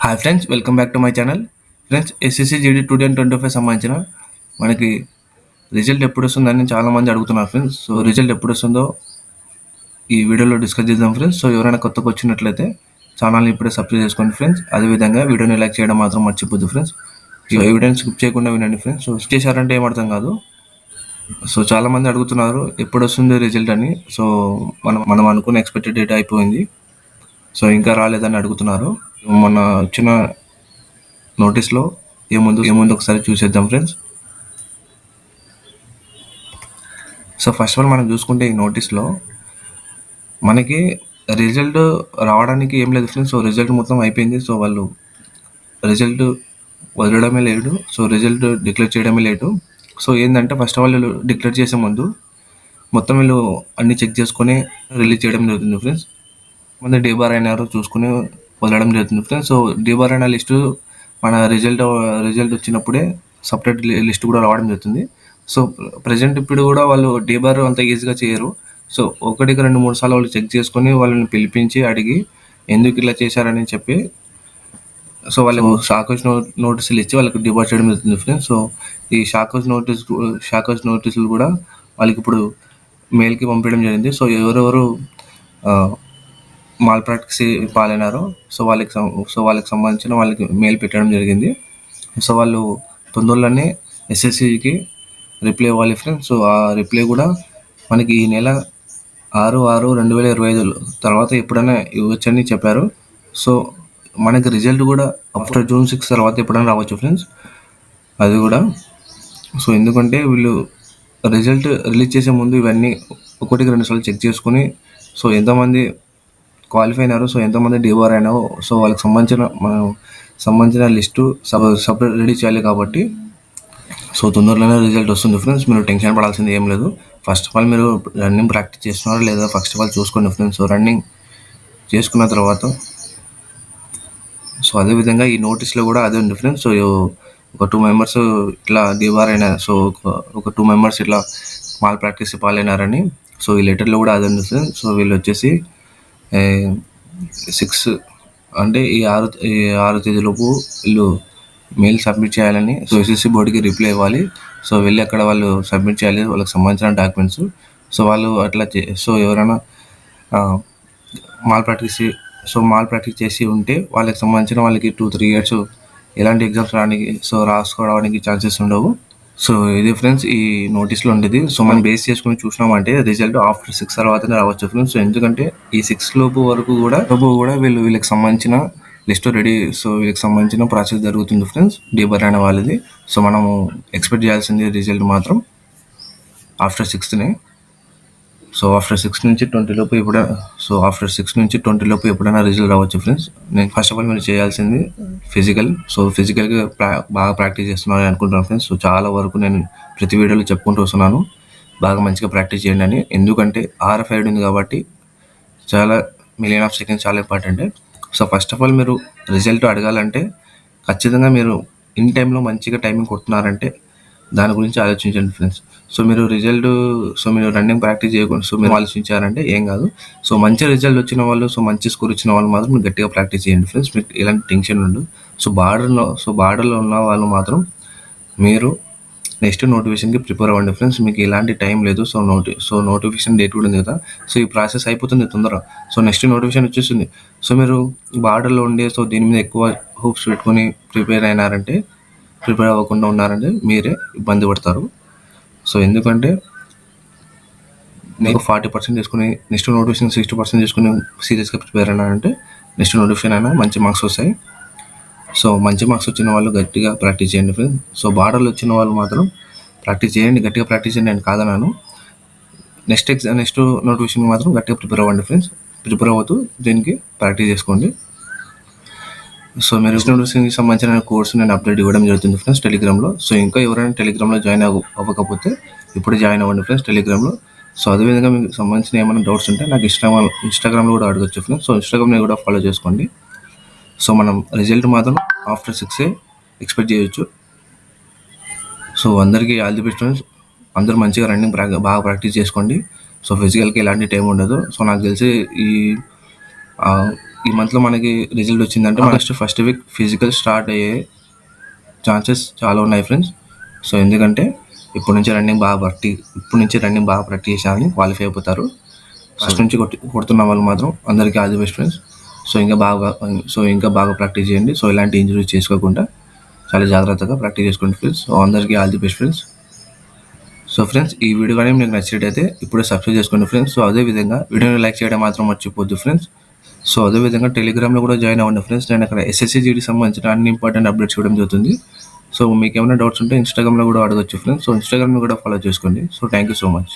Hi friends, welcome back to my channel. Friends, SSC GD 2025 సంబంధించిన మనకి result ఎప్పుడు వస్తుందని చాలామంది అడుగుతున్నారు ఫ్రెండ్స్. సో రిజల్ట్ ఎప్పుడు వస్తుందో ఈ వీడియోలో డిస్కస్ చేద్దాం ఫ్రెండ్స్. సో ఎవరైనా కొత్తగా వచ్చినట్లయితే ఛానల్ని ఇప్పుడే సబ్స్క్రైబ్ చేసుకోండి ఫ్రెండ్స్. అదేవిధంగా వీడియోని లైక్ చేయడం మాత్రం మర్చిపోద్దు ఫ్రెండ్స్. ఈ వీడియోని స్కిప్ చేయకుండా వినండి ఫ్రెండ్స్. సో చేశారంటే ఏం అర్థం కాదు. సో చాలామంది అడుగుతున్నారు ఎప్పుడు వస్తుంది రిజల్ట్ అని. సో మనం అనుకున్న ఎక్స్పెక్టెడ్ డేట్ అయిపోయింది. సో ఇంకా రాలేదని అడుగుతున్నారు. మొన్న వచ్చిన నోటీస్లో ఏముంది ఒకసారి చూసేద్దాం friends. So first of all మనం చూసుకుంటే ఈ నోటీస్లో మనకి రిజల్ట్ రావడానికి ఏం లేదు ఫ్రెండ్స్. సో రిజల్ట్ మొత్తం అయిపోయింది. సో వాళ్ళు రిజల్ట్ వదలడమే లేటు. సో రిజల్ట్ డిక్లేర్ చేయడమే లేటు. సో ఏంటంటే ఫస్ట్ ఆఫ్ ఆల్ వీళ్ళు డిక్లేర్ చేసే ముందు మొత్తం వీళ్ళు అన్నీ చెక్ చేసుకొని రిలీజ్ చేయడం జరుగుతుంది ఫ్రెండ్స్. మంది డీబార్ అయినారో చూసుకుని వదలడం జరుగుతుంది ఫ్రెండ్స్. సో డీబార్ అయిన లిస్టు మన రిజల్ట్ వచ్చినప్పుడే సపరేట్ లిస్ట్ కూడా రావడం జరుగుతుంది. సో ప్రజెంట్ ఇప్పుడు కూడా వాళ్ళు డీబార్ అంత ఈజీగా చేయరు. సో ఒకటికి 2-3 సార్లు వాళ్ళు చెక్ చేసుకొని వాళ్ళని పిలిపించి అడిగి ఎందుకు ఇలా చేశారని చెప్పి సో వాళ్ళకు షాకౌస్ నోటీసులు ఇచ్చి వాళ్ళకి డీబార్ చేయడం జరుగుతుంది ఫ్రెండ్స్. సో ఈ షాకౌస్ నోటీసులు కూడా వాళ్ళకి ఇప్పుడు మెయిల్కి పంపించడం జరిగింది. సో ఎవరెవరు మాల్ ప్రాక్టీస్ పాలైనారో సో వాళ్ళకి సంబంధించిన వాళ్ళకి మెయిల్ పెట్టడం జరిగింది. సో వాళ్ళు తొందరలోనే ఎస్ఎస్సికి రిప్లై ఇవ్వాలి ఫ్రెండ్స్. సో ఆ రిప్లై కూడా మనకి ఈ నెల 6/6/2025 తర్వాత ఎప్పుడైనా ఇవ్వచ్చని చెప్పారు. సో మనకి రిజల్ట్ కూడా ఆఫ్టర్ June 6 తర్వాత ఎప్పుడైనా రావచ్చు ఫ్రెండ్స్. అది కూడా సో ఎందుకంటే వీళ్ళు రిజల్ట్ రిలీజ్ చేసే ముందు ఇవన్నీ ఒకటికి 2 సార్లు చెక్ చేసుకుని సో ఎంతమంది క్వాలిఫై అయినారు, సో ఎంతమంది డీబార్ అయినారో సో వాళ్ళకి సంబంధించిన లిస్టు సపరేట్ రెడీ చేయాలి. కాబట్టి సో తొందరలోనే రిజల్ట్ వస్తుంది ఫ్రెండ్స్. మీరు టెన్షన్ పడాల్సింది ఏం లేదు. ఫస్ట్ ఆఫ్ ఆల్ మీరు రన్నింగ్ ప్రాక్టీస్ చేస్తున్నారా లేదా ఫస్ట్ ఆఫ్ ఆల్ చూసుకోండి ఫ్రెండ్స్. సో రన్నింగ్ చేసుకున్న తర్వాత సో అదేవిధంగా ఈ నోటీస్లో కూడా అదే ఉంది ఫ్రెండ్స్. సో ఒక 2 మెంబర్స్ ఇట్లా డీబార్ అయినా, సో ఒక 2 మెంబర్స్ ఇట్లా మాల్ ప్రాక్టీస్ పాలైనారని సో ఈ లెటర్లో కూడా అదే ఉంది ఫ్రెండ్స్. సో వీళ్ళు వచ్చేసి 6 అంటే ఈ 6 తేదీలోపు వీళ్ళు మెయిల్ సబ్మిట్ చేయాలని సో ఎస్ఎస్సి బోర్డుకి రిప్లై ఇవ్వాలి. సో వెళ్ళి అక్కడ వాళ్ళు సబ్మిట్ చేయాలి వాళ్ళకి సంబంధించిన డాక్యుమెంట్స్. సో వాళ్ళు అట్లా సో ఎవరైనా మాల్ ప్రాక్టీస్ చేసి ఉంటే వాళ్ళకి సంబంధించిన వాళ్ళకి 2-3 ఇయర్స్ ఎలాంటి ఎగ్జామ్స్ రాసుకోవడానికి ఛాన్సెస్ ఉండవు. సో ఇది ఫ్రెండ్స్ ఈ నోటీస్లో ఉండేది. సో మనం బేస్ చేసుకుని చూసినామంటే రిజల్ట్ ఆఫ్టర్ 6 తర్వాతనే రావచ్చు ఫ్రెండ్స్. సో ఎందుకంటే ఈ 6 లోపు వరకు కూడా వీళ్ళకి సంబంధించిన లిస్ట్ రెడీ. సో వీళ్ళకి సంబంధించిన ప్రాసెస్ జరుగుతుంది ఫ్రెండ్స్ డీబార్ అయిన వాళ్ళది. సో మనము ఎక్స్పెక్ట్ చేయాల్సింది రిజల్ట్ మాత్రం ఆఫ్టర్ 6నే. సో ఆఫ్టర్ 6 నుంచి 20 లోపు ఎప్పుడైనా రిజల్ట్ రావచ్చు ఫ్రెండ్స్. నేను ఫస్ట్ ఆఫ్ ఆల్ మీరు చేయాల్సింది ఫిజికల్. సో ఫిజికల్గా బాగా ప్రాక్టీస్ చేస్తున్నాను అనుకుంటున్నాను ఫ్రెండ్స్. సో చాలా వరకు నేను ప్రతి వీడియోలో చెప్పుకుంటూ వస్తున్నాను బాగా మంచిగా ప్రాక్టీస్ చేయండి అని. ఎందుకంటే RFID ఉంది కాబట్టి చాలా మిలియన్ ఆఫ్ సెకండ్స్ చాలా important. So first of all మీరు రిజల్ట్ అడగాలంటే ఖచ్చితంగా మీరు ఇన్ టైంలో మంచిగా టైమింగ్ కొడుతున్నారంటే దాని గురించి ఆలోచించండి ఫ్రెండ్స్. సో మీరు రన్నింగ్ ప్రాక్టీస్ చేయకుండా సో మీరు ఆలోచించారంటే ఏం కాదు. సో మంచి రిజల్ట్ వచ్చిన వాళ్ళు, సో మంచి స్కోర్ వచ్చిన వాళ్ళు మాత్రం మీరు గట్టిగా ప్రాక్టీస్ చేయండి ఫ్రెండ్స్. మీకు ఎలాంటి టెన్షన్ ఉండదు. సో బార్డర్లో ఉన్న వాళ్ళు మాత్రం మీరు నెక్స్ట్ నోటిఫికేషన్కి ప్రిపేర్ అవ్వండి ఫ్రెండ్స్. మీకు ఎలాంటి టైం లేదు. సో నోటిఫికేషన్ డేట్ కూడా ఉంది కదా. సో ఈ ప్రాసెస్ అయిపోతుంది తొందర. సో నెక్స్ట్ నోటిఫికేషన్ వచ్చేస్తుంది. సో మీరు బార్డర్లో ఉండే సో దీని మీద ఎక్కువ హోప్స్ పెట్టుకొని ప్రిపేర్ అవ్వకుండా ఉన్నారంటే మీరే ఇబ్బంది పడతారు. సో ఎందుకంటే నేను 40% తీసుకుని నెక్స్ట్ నోటిఫికేషన్ 60% తీసుకుని సీరియస్గా ప్రిపేర్ అయినారంటే నెక్స్ట్ నోటిఫికేషన్ అయినా మంచి మార్క్స్ వస్తాయి. సో మంచి మార్క్స్ వచ్చిన వాళ్ళు గట్టిగా ప్రాక్టీస్ చేయండి ఫ్రెండ్స్. సో బార్డర్లో వచ్చిన వాళ్ళు మాత్రం ప్రాక్టీస్ చేయండి, గట్టిగా ప్రాక్టీస్ చేయండి. నేను కాదన్నాను. నెక్స్ట్ నోటిఫికేషన్ మాత్రం గట్టిగా ప్రిపేర్ అవ్వండి ఫ్రెండ్స్. ప్రిపేర్ అవుతూ దీనికి ప్రాక్టీస్ చేసుకోండి. సో మీరు నోటిఫికేషన్కి సంబంధించిన కోర్సు నేను అప్డేట్ ఇవ్వడం జరుగుతుంది ఫ్రెండ్స్ టెలిగ్రామ్లో. సో ఇంకా ఎవరైనా టెలిగ్రామ్లో జాయిన్ అవ్వకపోతే ఇప్పుడు జాయిన్ అవ్వండి ఫ్రెండ్స్ టెలిగ్రామ్లో. సో అదేవిధంగా మీకు సంబంధించిన ఏమైనా డౌట్స్ ఉంటే నాకు ఇన్స్టాగ్రామ్లో కూడా అడగచ్చు ఫ్రెండ్స్. సో ఇన్స్టాగ్రామ్ని కూడా ఫాలో చేసుకోండి. సో మనం రిజల్ట్ మాత్రం ఆఫ్టర్ 6 ఎక్స్పెక్ట్ చేయొచ్చు. సో అందరికీ ఆల్ ది బెస్ట్ ఫ్రెండ్స్. అందరూ మంచిగా రన్నింగ్ బాగా ప్రాక్టీస్ చేసుకోండి. సో ఫిజికల్కి ఎలాంటి టైం ఉండదు. సో నాకు తెలిసి ఈ ఈ మంత్లో మనకి రిజల్ట్ వచ్చిందంటే August first week physical start అయ్యే ఛాన్సెస్ చాలా ఉన్నాయి ఫ్రెండ్స్. సో ఎందుకంటే ఇప్పుడు నుంచి రన్నింగ్ బాగా ప్రాక్టీస్ చేసామని క్వాలిఫై అయిపోతారు. ఫస్ట్ నుంచి కొడుతున్న వాళ్ళు మాత్రం అందరికీ all the best friends. So ఇంకా బాగా ప్రాక్టీస్ చేయండి. సో ఇలాంటి ఇంజరీస్ చేసుకోకుండా చాలా జాగ్రత్తగా ప్రాక్టీస్ చేసుకోండి ఫ్రెండ్స్. సో అందరికీ all the best friends. So friends, ఈ వీడియో కానీ మీకు నచ్చినట్టయితే ఇప్పుడే సబ్స్క్రైబ్ చేసుకోండి ఫ్రెండ్స్. సో అదేవిధంగా వీడియోని లైక్ చేయడం మాత్రం మర్చిపోద్దు ఫ్రెండ్స్. సో అదేవిధంగా టెలిగ్రామ్లో కూడా జాయిన్ అవ్వండి ఫ్రెండ్స్. నేను అక్కడ SSC GD సంబంధించిన అన్ని ఇంపార్టెంట్ అప్డేట్స్ ఇవ్వడం జరుగుతుంది. సో మీకు ఏమైనా డౌట్స్ ఉంటే ఇన్స్టాగ్రామ్లో కూడా అడగచ్చు ఫ్రెండ్స్. సో ఇన్స్టాగ్రామ్ని కూడా ఫాలో చేసుకోండి. So thank you so much.